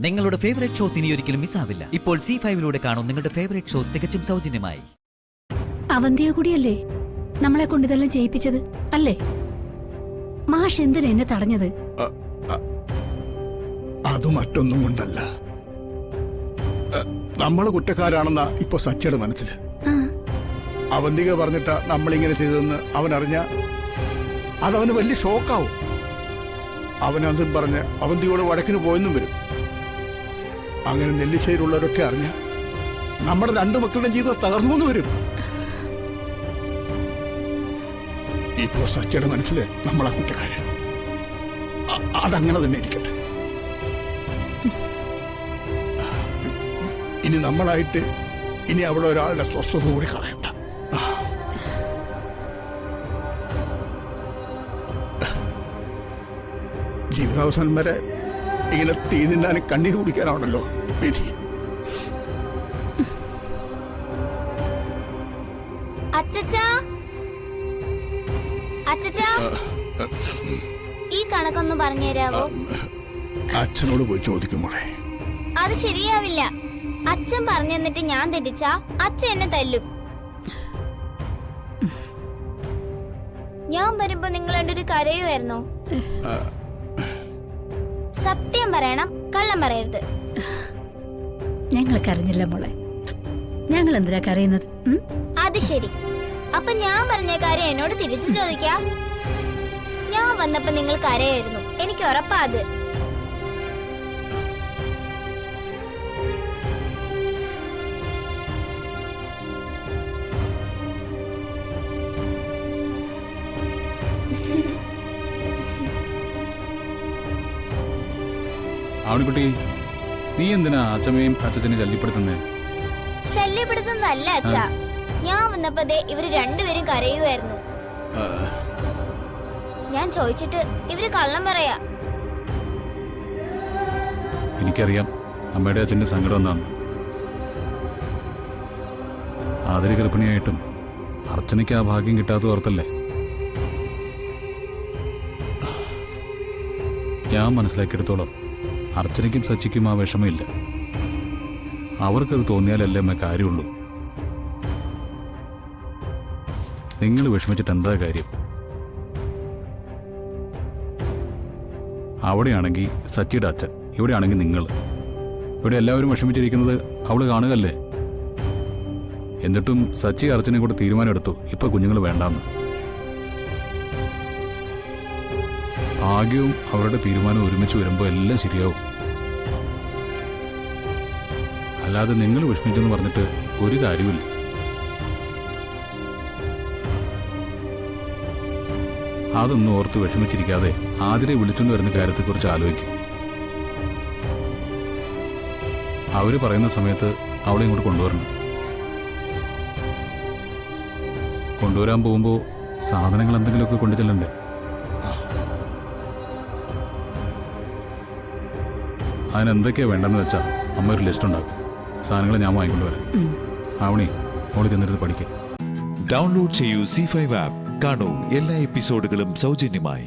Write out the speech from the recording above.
നിങ്ങളുടെ favourite shows ഇനി ഒരിക്കലും മിസ്സാവില്ല. ഇപ്പോൾ C5-ലൂടെ കാണും നിങ്ങളുടെ ഫേവറേറ്റ് ഷോസ് തികച്ചും സൗജന്യമായി. അവന്തിയ കൂടിയല്ലേ നമ്മളെ കൊണ്ട് ഇതെല്ലാം ചെയ്യിപ്പിച്ചത് അല്ലേ? മാഷ് എന്തിനാ എന്നെ തടഞ്ഞത്? അത് മറ്റൊന്നും കൊണ്ടല്ല. നമ്മള് കുറ്റക്കാരാണെന്ന ഇപ്പൊ സച്ചിയുടെ മനസ്സിൽ. അവന്തിക പറഞ്ഞിട്ടാ നമ്മളിങ്ങനെ ചെയ്തതെന്ന് അവൻ അറിഞ്ഞ അതവന് വലിയ ഷോക്കാവും. അവനതും പറഞ്ഞ് അവന്തിയോട് വടക്കിന് പോയെന്നും വരും. അങ്ങനെ നെല്ലിശ്ശേരിയുള്ളവരൊക്കെ അറിഞ്ഞ നമ്മുടെ രണ്ടു മക്കളുടെ ജീവിതം തകർന്നു വരും. ഇപ്പോ സച്ചിയുടെ മനസ്സില് നമ്മളാ കുറ്റക്കാര്. അതങ്ങനെ തന്നെ ഇരിക്കട്ടെ. ഇനി നമ്മളായിട്ട് ഇനി അവിടെ ഒരാളുടെ സ്വസ്ഥത കൂടി കളയണ്ട. ജീവിതാവസാനം വരെ ഇങ്ങനെ തീ തിന്നാനും കണ്ണീര് കുടിക്കാനാണല്ലോ വിധി. ഈ കണക്കൊന്ന് പറഞ്ഞുതരാവോ? അച്ഛനോട് പോയി ചോദിക്കുമ്പോളെ. അത് ശരിയാവില്ല. അച്ഛൻ പറഞ്ഞു തന്നിട്ട് ഞാൻ തെറ്റിച്ചാ അച്ഛൻ എന്നെ തല്ലും. ഞാൻ വരുമ്പോ നിങ്ങൾ രണ്ടൊരു കരയുമായിരുന്നോ? സത്യം പറയണം, കള്ളം പറയരുത്. ഞങ്ങൾ കരഞ്ഞില്ല മോളെ. ഞങ്ങൾ എന്തിനാ കരയുന്നത്? അത് ശരി. അപ്പൊ ഞാൻ പറഞ്ഞ കാര്യം എന്നോട് തിരിച്ചു ചോദിക്കാം. ഞാൻ വന്നപ്പോ നിങ്ങൾ കരയായിരുന്നു, എനിക്ക് ഉറപ്പാ അത്. ആവണിക്കുട്ടി, നീ എന്തിനാ അച്ഛമ്മയും അച്ഛനെ ശല്യപ്പെടുത്തുന്നേ? ശല്യപ്പെടുത്തുന്നതല്ല അച്ഛാ. ഞാൻ വന്നപ്പോ ഇവര് രണ്ടുപേരും കരയുമായിരുന്നു. ഞാൻ ചോദിച്ചിട്ട് ഇവര് കള്ളം പറയാ. എനിക്കറിയാം അമ്മയുടെ അച്ഛൻ്റെ സങ്കടം എന്താന്ന്. ആതിര ഗർഭിണിയായിട്ടും അർച്ചനയ്ക്ക് ആ ഭാഗ്യം കിട്ടാത്ത ഓർത്തല്ലേ. ഞാൻ മനസ്സിലാക്കിയെടുത്തോളം അർച്ചനയ്ക്കും സച്ചിക്കും ആ വിഷമമില്ല. അവർക്കത് തോന്നിയാലല്ലേ അമ്മ കാര്യമുള്ളൂ. നിങ്ങൾ വിഷമിച്ചിട്ട് എന്താ കാര്യം? അവിടെയാണെങ്കിൽ സച്ചിയുടെ അച്ഛൻ, ഇവിടെയാണെങ്കിൽ നിങ്ങൾ. ഇവിടെ എല്ലാവരും വിഷമിച്ചിരിക്കുന്നത് അവള് കാണുകയല്ലേ. എന്നിട്ടും സച്ചി അർച്ചനെ കൂടെ തീരുമാനമെടുത്തു ഇപ്പൊ കുഞ്ഞുങ്ങൾ വേണ്ടാന്ന്. ഭാഗ്യവും അവരുടെ തീരുമാനം ഒരുമിച്ച് വരുമ്പോൾ എല്ലാം ശരിയാവും. അല്ലാതെ നിങ്ങൾ വിഷമിച്ചെന്ന് പറഞ്ഞിട്ട് ഒരു കാര്യമില്ല. അതൊന്നും ഓർത്ത് വിഷമിച്ചിരിക്കാതെ ആതിരെ വിളിച്ചുകൊണ്ട് വരുന്ന കാര്യത്തെക്കുറിച്ച് ആലോചിക്കും. അവര് പറയുന്ന സമയത്ത് അവളെ ഇങ്ങോട്ട് കൊണ്ടുവരണം. കൊണ്ടുവരാൻ പോകുമ്പോൾ സാധനങ്ങൾ എന്തെങ്കിലുമൊക്കെ കൊണ്ടു ചെല്ലണ്ടേ? അതിനെന്തൊക്കെയാ വേണ്ടെന്ന് വെച്ചാൽ അമ്മ ഒരു ലിസ്റ്റ് ഉണ്ടാക്കും. സാധനങ്ങൾ ഞാൻ വാങ്ങിക്കൊണ്ടുവരാം. ആവണി, മോളി ചെന്നിരുന്ന് പഠിക്കാം. ഡൗൺലോഡ് ചെയ്യൂ C5 ആപ്പ്. കാണൂ എല്ലാ എപ്പിസോഡുകളും സൗജന്യമായി.